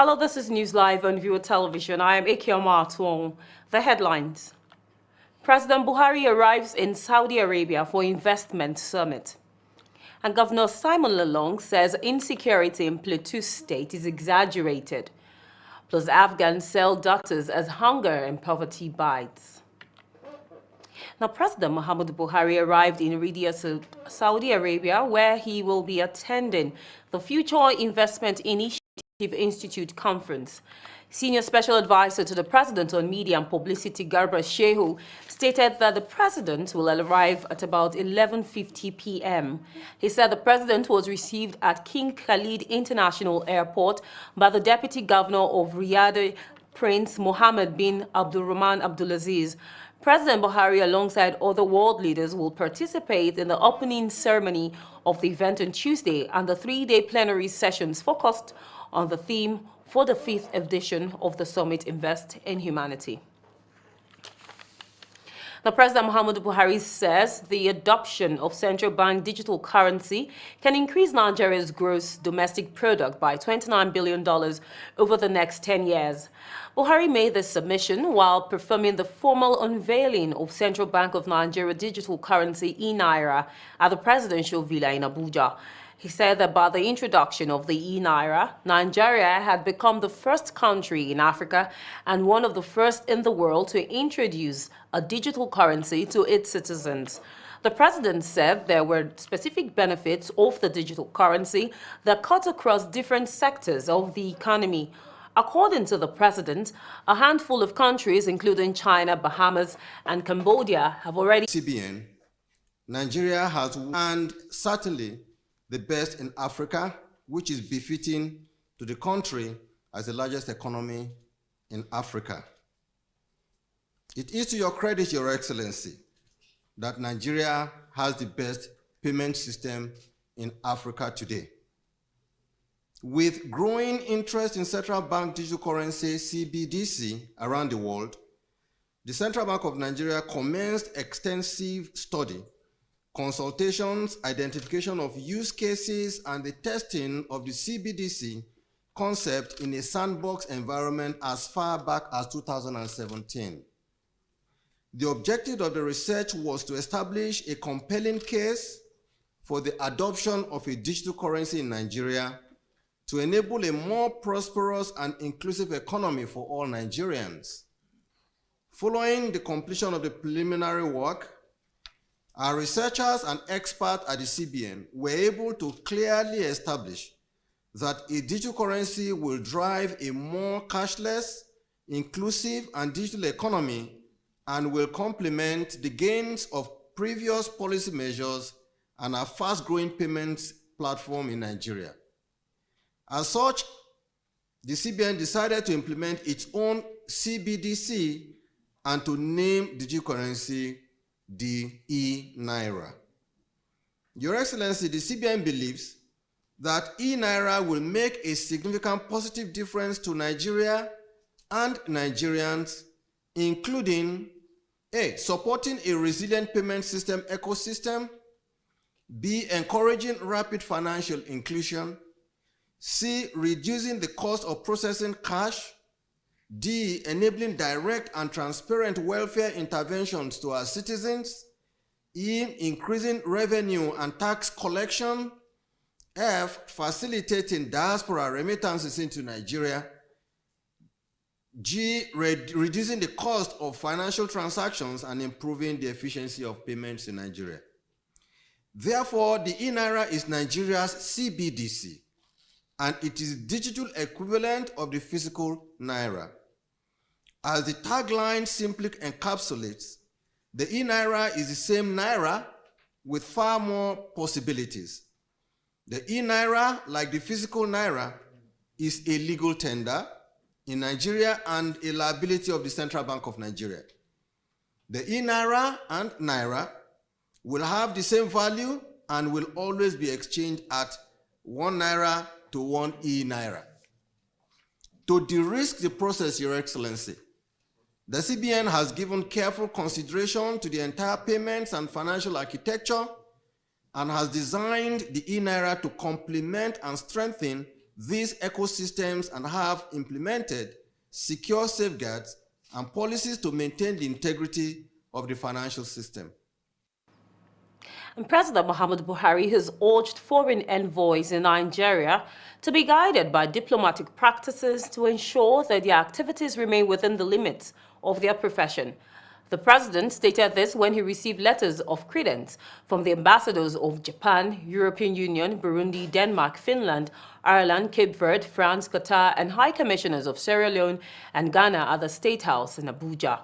Hello, this is News Live on Viewer Television. I am Ikioma Atuong. The headlines. President Buhari arrives in Saudi Arabia for investment summit. And Governor Simon Lalong says insecurity in Plateau State is exaggerated. Plus, Afghans sell daughters as hunger and poverty bites. Now, President Muhammadu Buhari arrived in Riyadh, Saudi Arabia, where he will be attending the Future Investment Initiative Institute Conference. Senior Special Advisor to the President on Media and Publicity, Garba Shehu, stated that the President will arrive at about 11:50 p.m. He said the President was received at King Khalid International Airport by the Deputy Governor of Riyadh, Prince Mohammed bin Abdulrahman Abdulaziz. President Buhari, alongside other world leaders, will participate in the opening ceremony of the event on Tuesday and the three-day plenary sessions focused on the theme for the 5th edition of the Summit Invest in Humanity. Now, President Muhammadu Buhari says the adoption of central bank digital currency can increase Nigeria's gross domestic product by $29 billion over the next 10 years. Buhari made this submission while performing the formal unveiling of Central Bank of Nigeria digital currency e-Naira at the presidential villa in Abuja. He said that by the introduction of the e-Naira, Nigeria had become the first country in Africa and one of the first in the world to introduce a digital currency to its citizens. The president said there were specific benefits of the digital currency that cut across different sectors of the economy. According to the president, a handful of countries, including China, Bahamas, and Cambodia, have already CBN, Nigeria has, and certainly the best in Africa, which is befitting to the country as the largest economy in Africa. It is to your credit, Your Excellency, that Nigeria has the best payment system in Africa today. With growing interest in central bank digital currency, CBDC, around the world, the Central Bank of Nigeria commenced extensive study, consultations, identification of use cases, and the testing of the CBDC concept in a sandbox environment as far back as 2017. The objective of the research was to establish a compelling case for the adoption of a digital currency in Nigeria to enable a more prosperous and inclusive economy for all Nigerians. Following the completion of the preliminary work, our researchers and experts at the CBN were able to clearly establish that a digital currency will drive a more cashless, inclusive, and digital economy and will complement the gains of previous policy measures and a fast-growing payments platform in Nigeria. As such, the CBN decided to implement its own CBDC and to name digital currency the e-Naira. Your Excellency, the CBN believes that e-Naira will make a significant positive difference to Nigeria and Nigerians, including A, supporting a resilient payment system ecosystem, B, encouraging rapid financial inclusion, C, reducing the cost of processing cash, D, enabling direct and transparent welfare interventions to our citizens, E, increasing revenue and tax collection, F, facilitating diaspora remittances into Nigeria, G, reducing the cost of financial transactions and improving the efficiency of payments in Nigeria. Therefore, the e-Naira is Nigeria's CBDC, and it is digital equivalent of the physical Naira. As the tagline simply encapsulates, the e-Naira is the same Naira with far more possibilities. The e-Naira, like the physical Naira, is a legal tender in Nigeria and a liability of the Central Bank of Nigeria. The e-Naira and Naira will have the same value and will always be exchanged at 1 Naira to 1 e-Naira. To de-risk the process, Your Excellency, the CBN has given careful consideration to the entire payments and financial architecture and has designed the e-Naira to complement and strengthen these ecosystems and have implemented secure safeguards and policies to maintain the integrity of the financial system. And President Muhammadu Buhari has urged foreign envoys in Nigeria to be guided by diplomatic practices to ensure that their activities remain within the limits of their profession. The president stated this when he received letters of credence from the ambassadors of Japan, European Union, Burundi, Denmark, Finland, Ireland, Cape Verde, France, Qatar, and high commissioners of Sierra Leone and Ghana at the State House in Abuja.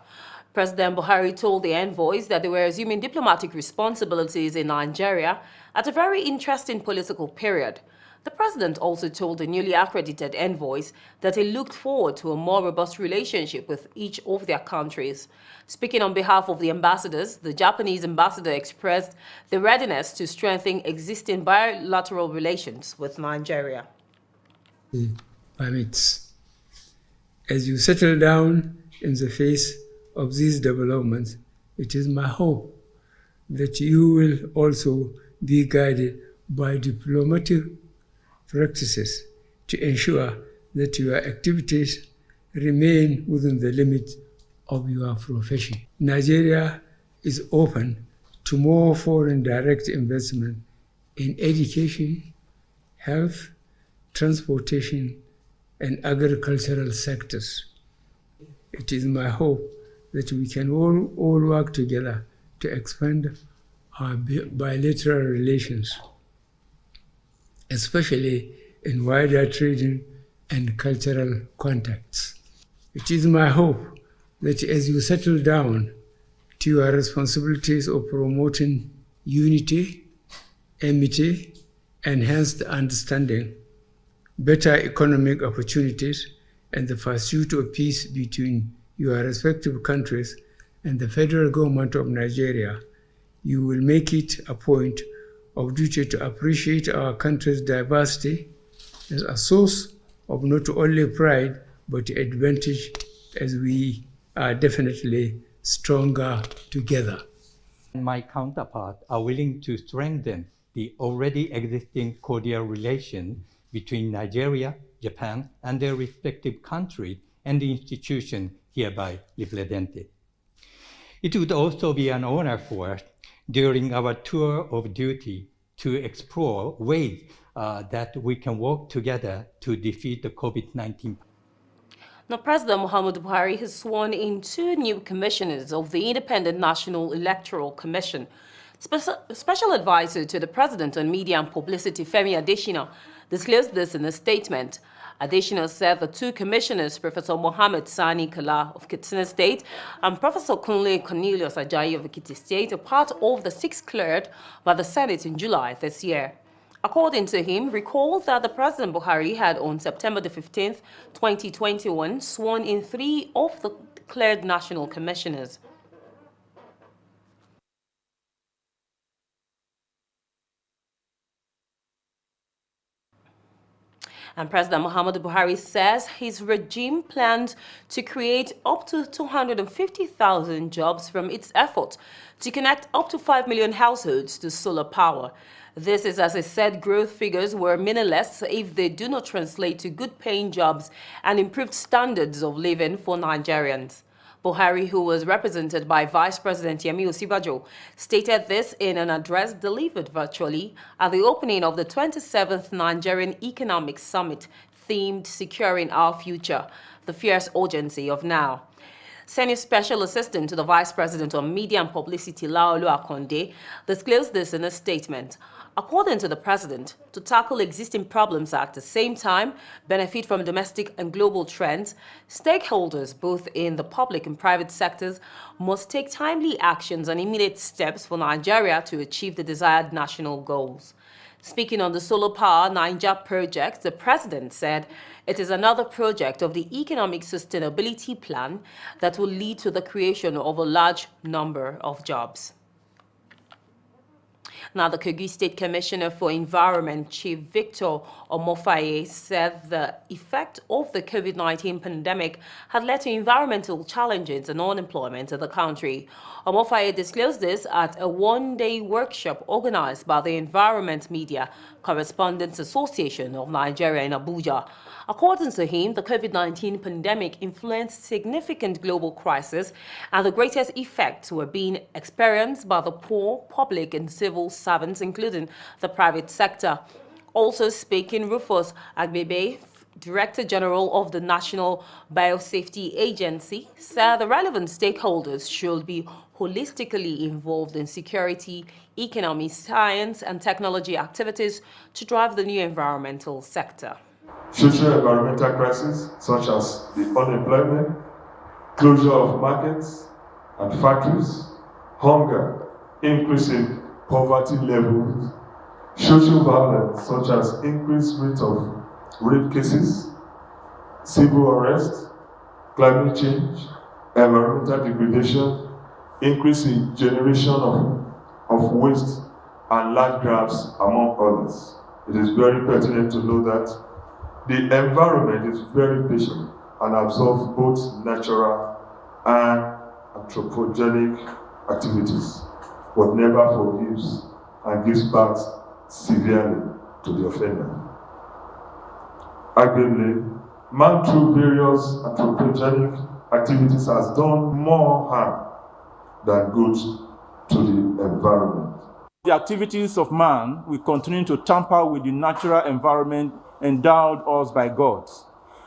President Buhari told the envoys that they were assuming diplomatic responsibilities in Nigeria at a very interesting political period. The president also told the newly accredited envoys that he looked forward to a more robust relationship with each of their countries. Speaking on behalf of the ambassadors, the Japanese ambassador expressed the readiness to strengthen existing bilateral relations with Nigeria. Permits. As you settle down in the face of these developments, it is my hope that you will also be guided by diplomatic practices to ensure that your activities remain within the limits of your profession. Nigeria is open to more foreign direct investment in education, health, transportation, and agricultural sectors. It is my hope that we can all work together to expand our bilateral relations, especially in wider trading and cultural contacts. It is my hope that as you settle down to your responsibilities of promoting unity, amity, enhanced understanding, better economic opportunities, and the pursuit of peace between your respective countries and the federal government of Nigeria, you will make it a point of duty to appreciate our country's diversity as a source of not only pride but advantage, as we are definitely stronger together. My counterparts are willing to strengthen the already existing cordial relation between Nigeria, Japan, and their respective countries and the institution hereby represented. It would also be an honor for us during our tour of duty to explore ways that we can work together to defeat the COVID-19. Now, President Muhammadu Buhari has sworn in 2 new commissioners of the Independent National Electoral Commission. Special advisor to the President on Media and Publicity, Femi Adesina, disclosed this in a statement. Adesina said the 2 commissioners, Professor Mohammed Sani Kala of Katsina State and Professor Kunle Cornelius Ajayi of Ekiti State, are part of the 6 cleared by the Senate in July this year. According to him, recall that the President Buhari had on September the 15th, 2021, sworn in 3 of the declared national commissioners. And President Muhammadu Buhari says his regime plans to create up to 250,000 jobs from its effort to connect up to 5 million households to solar power. This is, as I said, growth figures were meaningless if they do not translate to good-paying jobs and improved standards of living for Nigerians. Buhari, who was represented by Vice President Yemi Osibajo, stated this in an address delivered virtually at the opening of the 27th Nigerian Economic Summit themed Securing Our Future, the Fierce Urgency of Now. Senior Special Assistant to the Vice President on Media and Publicity, Laolu Akonde, disclosed this in a statement. According to the President, to tackle existing problems at the same time, benefit from domestic and global trends, stakeholders both in the public and private sectors must take timely actions and immediate steps for Nigeria to achieve the desired national goals. Speaking on the Solar Power Niger project, the President said it is another project of the Economic Sustainability Plan that will lead to the creation of a large number of jobs. Now, the Kogi State Commissioner for Environment, Chief Victor Omofaye, said the effect of the COVID-19 pandemic had led to environmental challenges and unemployment in the country. Omofaye disclosed this at a one-day workshop organized by the Environment Media Correspondents Association of Nigeria in Abuja. According to him, the COVID-19 pandemic influenced significant global crisis, and the greatest effects were being experienced by the poor, public and civil servants, including the private sector. Also speaking, Rufus Agbebe, Director General of the National Biosafety Agency, said the relevant stakeholders should be holistically involved in security, economy, science and technology activities to drive the new environmental sector. Socio-environmental crises such as the unemployment, closure of markets and factories, hunger, increasing poverty levels, social violence such as increased rate of rape cases, civil unrest, climate change, environmental degradation, increasing generation of waste and land grabs, among others. It is very pertinent to know that the environment is very patient and absorbs both natural and anthropogenic activities, but never forgives and gives back severely to the offender. Arguably, man through various anthropogenic activities has done more harm than good to the environment. The activities of man will continue to tamper with the natural environment endowed us by God.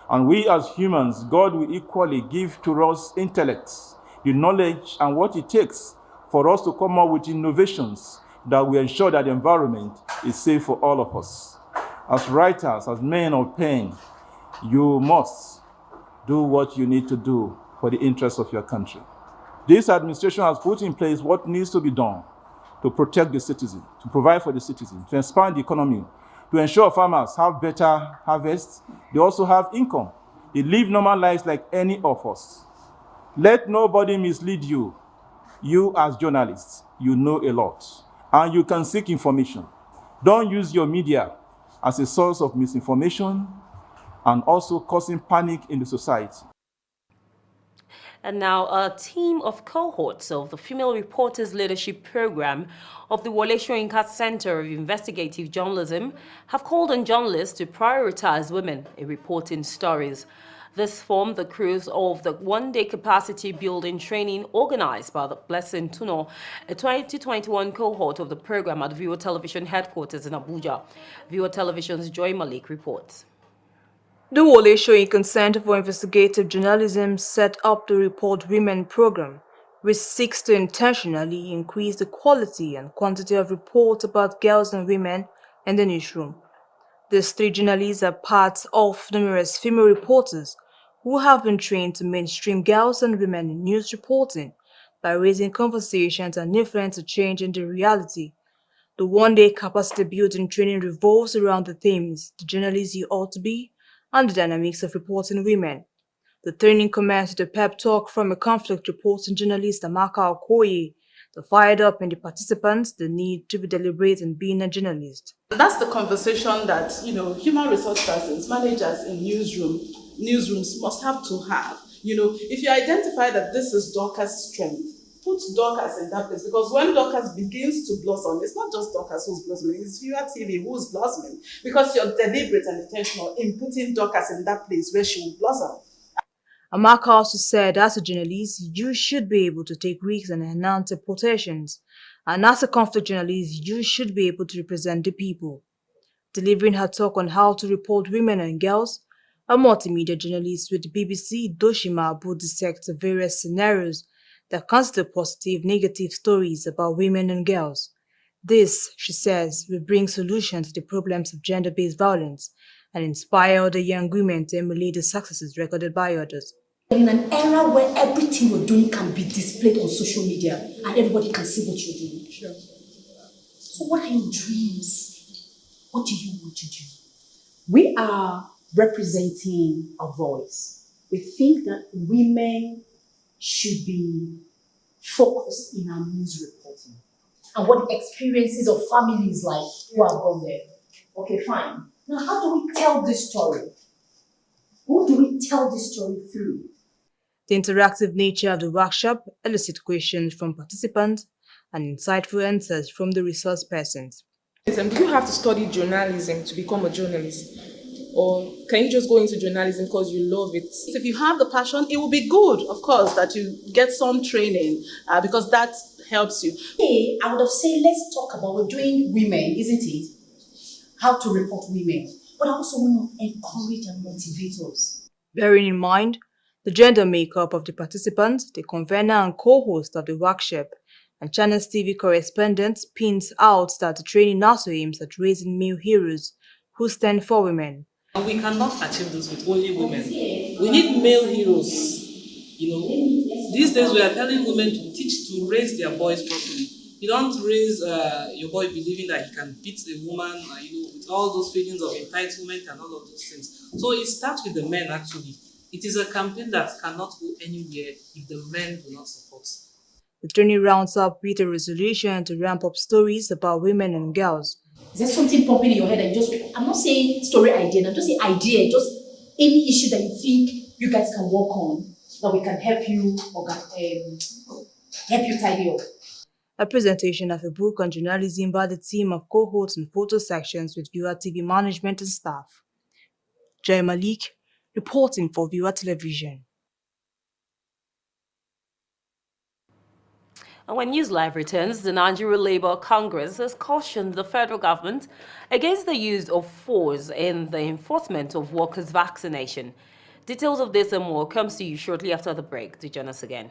And we as humans, God will equally give to us intellects, the knowledge and what it takes for us to come up with innovations that will ensure that the environment is safe for all of us. As writers, as men of pen, you must do what you need to do for the interests of your country. This administration has put in place what needs to be done to protect the citizen, to provide for the citizen, to expand the economy, to ensure farmers have better harvests. They also have income. They live normal lives like any of us. Let nobody mislead you. You as journalists, you know a lot, and you can seek information. Don't use your media as a source of misinformation and also causing panic in the society. And now a team of cohorts of the Female Reporters Leadership Program of the Wole Soyinka Center of Investigative Journalism have called on journalists to prioritize women in reporting stories. This formed the cruise of the one-day capacity building training organized by the Blessing Tuno, a 2021 cohort of the program at Viewer Television headquarters in Abuja. Viewer Television's Joy Malik reports. The Wole Soyinka Center for Investigative Journalism set up the Report Women program, which seeks to intentionally increase the quality and quantity of reports about girls and women in the newsroom. These three journalists are part of numerous female reporters who have been trained to mainstream girls and women in news reporting by raising conversations and influence a change in the reality. The one-day capacity building training revolves around the themes, the journalist you ought to be, and the dynamics of reporting women. The training commenced with a pep talk from a conflict reporting journalist, Amaka Okoye, that fired up in the participants the need to be deliberate in being a journalist. That's the conversation that, human resource persons, managers in newsrooms must have to have. If you identify that this is Dorcas' strength, put Dorcas in that place, because when Dorcas begins to blossom, it's not just Dorcas who's blossoming, it's VIEWERTV who's blossoming, because you're deliberate and intentional in putting Dorcas in that place where she will blossom. Amaka also said, as a journalist, you should be able to take risks and enhance reputations. And as a conflict journalist, you should be able to represent the people. Delivering her talk on how to report women and girls, a multimedia journalist with the BBC, Doshima Abu, dissects various scenarios that consider positive, negative stories about women and girls. This, she says, will bring solutions to the problems of gender-based violence and inspire other young women to emulate the successes recorded by others. In an era where everything you're doing can be displayed on social media and everybody can see what you're doing. Sure. So what are your dreams? What do you want to do? We are representing a voice. We think that women should be focused in our news reporting. And what the experiences of families like who have gone there. Okay, fine. Now, how do we tell this story? Who do we tell this story through? The interactive nature of the workshop elicited questions from participants and insightful answers from the resource persons. Do you have to study journalism to become a journalist? Or can you just go into journalism because you love it? If you have the passion, it will be good, of course, that you get some training because that helps you. Hey, I would have said, let's talk about, we're doing women, isn't it? How to report women. But I also want to encourage and motivate us. Bearing in mind the gender makeup of the participants, the convener and co-host of the workshop, and Channel's TV correspondent pins out that the training also aims at raising male heroes who stand for women. And we cannot achieve this with only women. We need male heroes. These days we are telling women to raise their boys properly. You don't raise your boy believing that he can beat a woman, with all those feelings of entitlement and all of those things. So it starts with the men, actually. It is a campaign that cannot go anywhere if the men do not support. The training rounds up with a resolution to ramp up stories about women and girls. Is there something popping in your head and I'm not saying story idea, I'm just saying idea, just any issue that you think you guys can work on, that we can help you tidy up. A presentation of a book on journalism by the team of co-hosts and photo sections with VIEWERTV management and staff. Jay Malik, reporting for Viewer Television. And when NEWSLIVE returns, the Nigeria Labour Congress has cautioned the federal government against the use of force in the enforcement of workers' vaccination. Details of this and more comes to you shortly after the break. Do join us again.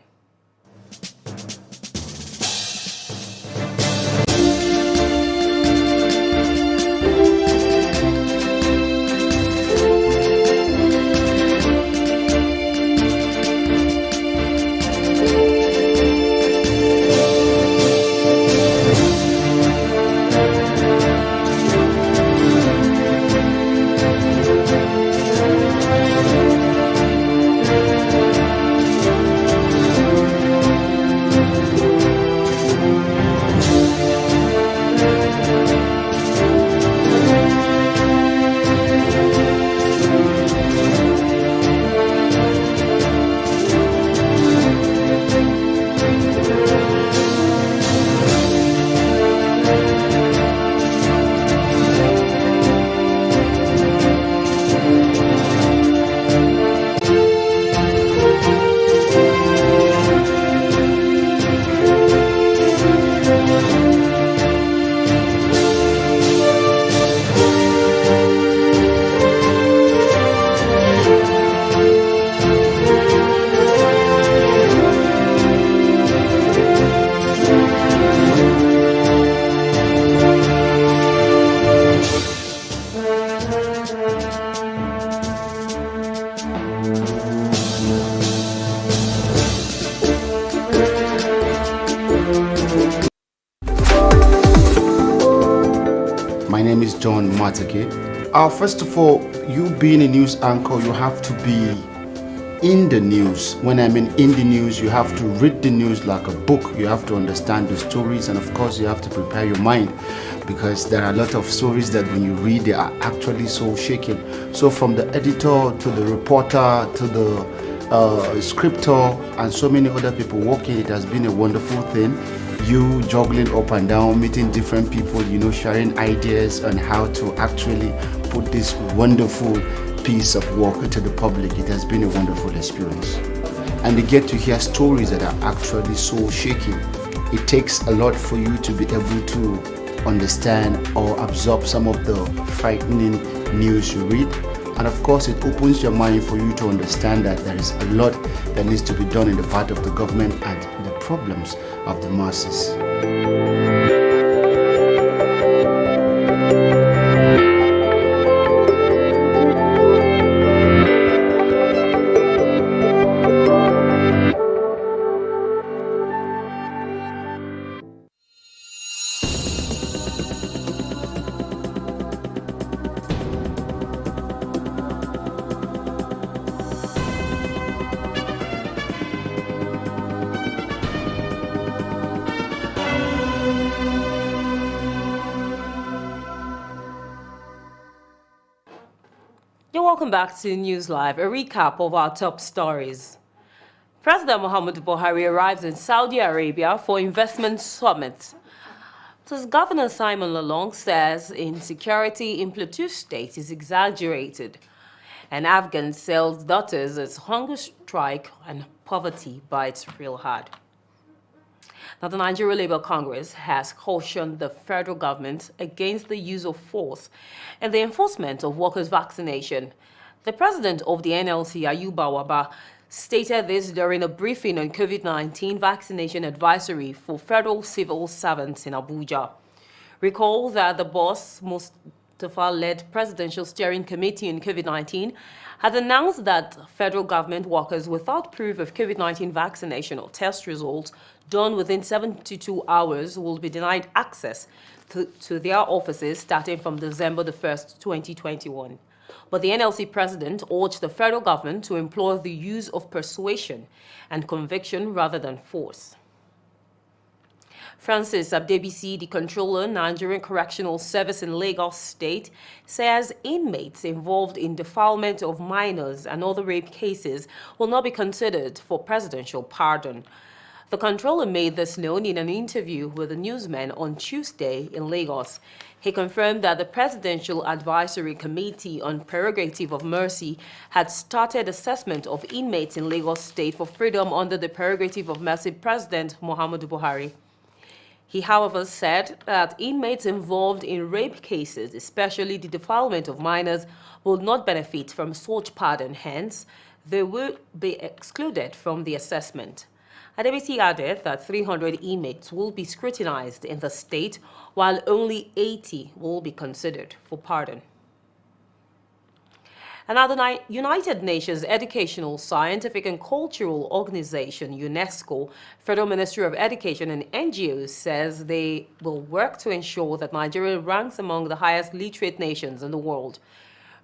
My name is John Matake. First of all, you being a news anchor, you have to be in the news. When I mean in the news, you have to read the news like a book. You have to understand the stories, and of course, you have to prepare your mind, because there are a lot of stories that when you read, they are actually so shaking. So from the editor to the reporter to the scripter and so many other people working, it has been a wonderful thing. You juggling up and down, meeting different people, sharing ideas on how to actually put this wonderful piece of work to the public. It has been a wonderful experience. And you get to hear stories that are actually so shaking. It takes a lot for you to be able to understand or absorb some of the frightening news you read. And of course, it opens your mind for you to understand that there is a lot that needs to be done in the part of the government and the problems of the masses. Welcome back to NEWSLIVE, a recap of our top stories. President Muhammadu Buhari arrives in Saudi Arabia for investment summit. Thus, Governor Simon Lalong says insecurity in Plateau State is exaggerated, and Afghan sells daughters as hunger strike and poverty bites real hard. Now, the Nigeria Labour Congress has cautioned the federal government against the use of force and the enforcement of workers' vaccination. The president of the NLC, Ayuba Waba, stated this during a briefing on COVID-19 vaccination advisory for federal civil servants in Abuja. Recall that the boss, Mustafa-led Presidential Steering Committee on COVID-19 had announced that federal government workers without proof of COVID-19 vaccination or test results done within 72 hours will be denied access to their offices starting from December the 1st, 2021. But the NLC president urged the federal government to employ the use of persuasion and conviction rather than force. Francis Abdebisi, the controller, Nigerian Correctional Service in Lagos State, says inmates involved in defilement of minors and other rape cases will not be considered for presidential pardon. The controller made this known in an interview with the newsmen on Tuesday in Lagos. He confirmed that the Presidential Advisory Committee on Prerogative of Mercy had started assessment of inmates in Lagos State for freedom under the Prerogative of Mercy President Muhammadu Buhari. He, however, said that inmates involved in rape cases, especially the defilement of minors, will not benefit from such pardon. Hence, they will be excluded from the assessment. Adebisi added that 300 inmates will be scrutinized in the state, while only 80 will be considered for pardon. Another United Nations Educational, Scientific and Cultural Organization, UNESCO, Federal Ministry of Education and NGOs says they will work to ensure that Nigeria ranks among the highest literate nations in the world.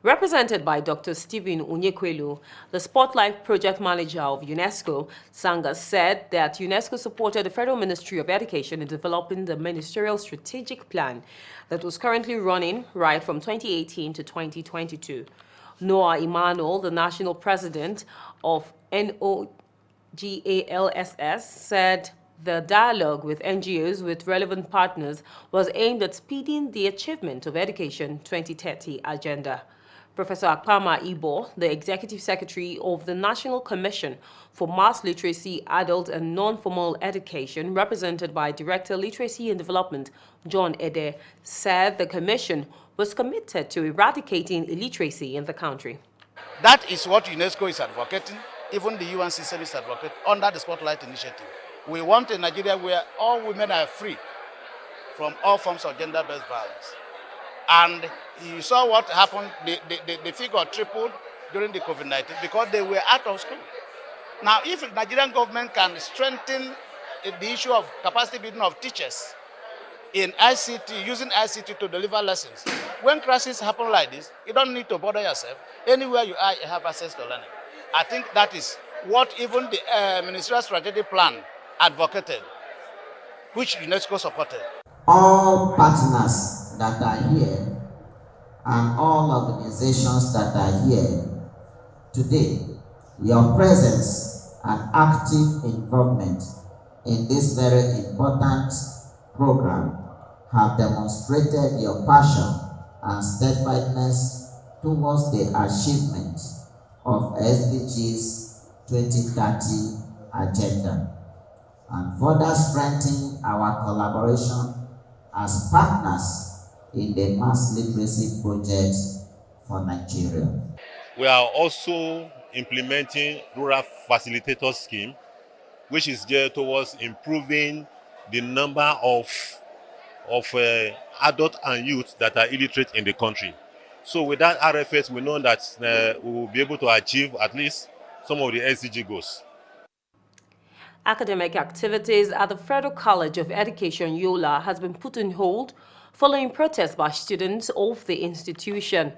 Represented by Dr. Stephen Onyekwelu, the Spotlight Project Manager of UNESCO, Sanga said that UNESCO supported the Federal Ministry of Education in developing the ministerial strategic plan that was currently running right from 2018 to 2022. Noah Emmanuel, the national president of NOGALSS, said the dialogue with NGOs with relevant partners was aimed at speeding the achievement of Education 2030 agenda. Professor Akpama Ibo, the Executive Secretary of the National Commission for Mass Literacy, Adult and Non-Formal Education, represented by Director Literacy and Development John Ede, said the Commission was committed to eradicating illiteracy in the country. That is what UNESCO is advocating, even the UN system is advocating under the Spotlight Initiative. We want a Nigeria where all women are free from all forms of gender-based violence. And you saw what happened, the figure tripled during the COVID-19 because they were out of school. Now, if the Nigerian government can strengthen the issue of capacity building of teachers in ICT, using ICT to deliver lessons, when crises happen like this, you don't need to bother yourself. Anywhere you are, you have access to learning. I think that is what even the Ministerial Strategic Plan advocated, which UNESCO supported. All partners that are here and all organizations that are here today, your presence and active involvement in this very important program have demonstrated your passion and steadfastness towards the achievement of SDGs 2030 agenda and further strengthen our collaboration as partners in the mass literacy project for Nigeria. We are also implementing rural facilitator scheme, which is geared towards improving the number of adults and youth that are illiterate in the country. So with that RFS, we know that we will be able to achieve at least some of the SDG goals. Academic activities at the Federal College of Education, Yola, has been put on hold following protests by students of the institution.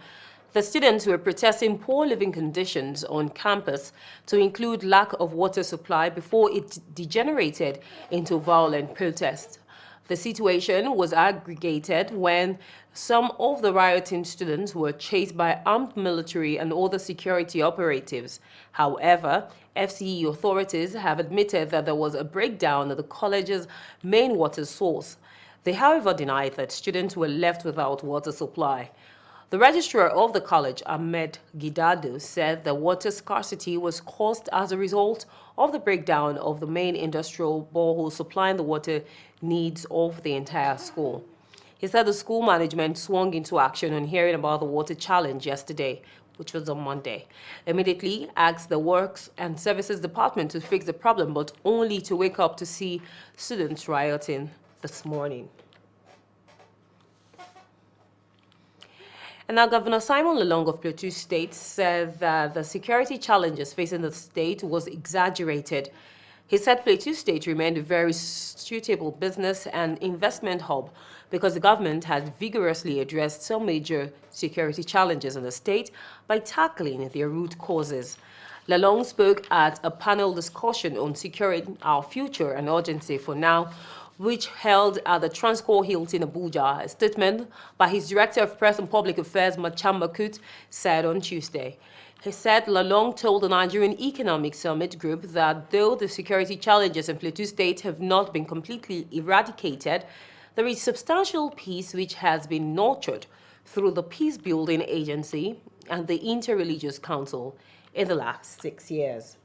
The students were protesting poor living conditions on campus, to include lack of water supply, before it degenerated into violent protests. The situation was aggravated when some of the rioting students were chased by armed military and other security operatives. However, FCE authorities have admitted that there was a breakdown of the college's main water source. They, however, denied that students were left without water supply. The registrar of the college, Ahmed Gidado, said the water scarcity was caused as a result of the breakdown of the main industrial borehole supplying the water needs of the entire school. He said the school management swung into action on hearing about the water challenge yesterday, which was on Monday. Immediately asked the Works and Services Department to fix the problem, but only to wake up to see students rioting this morning. And now Governor Simon Lalong of Plateau State said that the security challenges facing the state was exaggerated. He said Plateau State remained a very suitable business and investment hub because the government had vigorously addressed some major security challenges in the state by tackling their root causes. Lalong spoke at a panel discussion on securing our future and urgency for now, which held at the Transcorp Hilton Abuja. A statement by his Director of Press and Public Affairs, Machamba Kut, said on Tuesday. He said Lalong told the Nigerian Economic Summit Group that though the security challenges in Plateau State have not been completely eradicated, there is substantial peace which has been nurtured through the Peace Building Agency and the Interreligious Council in the last 6 years.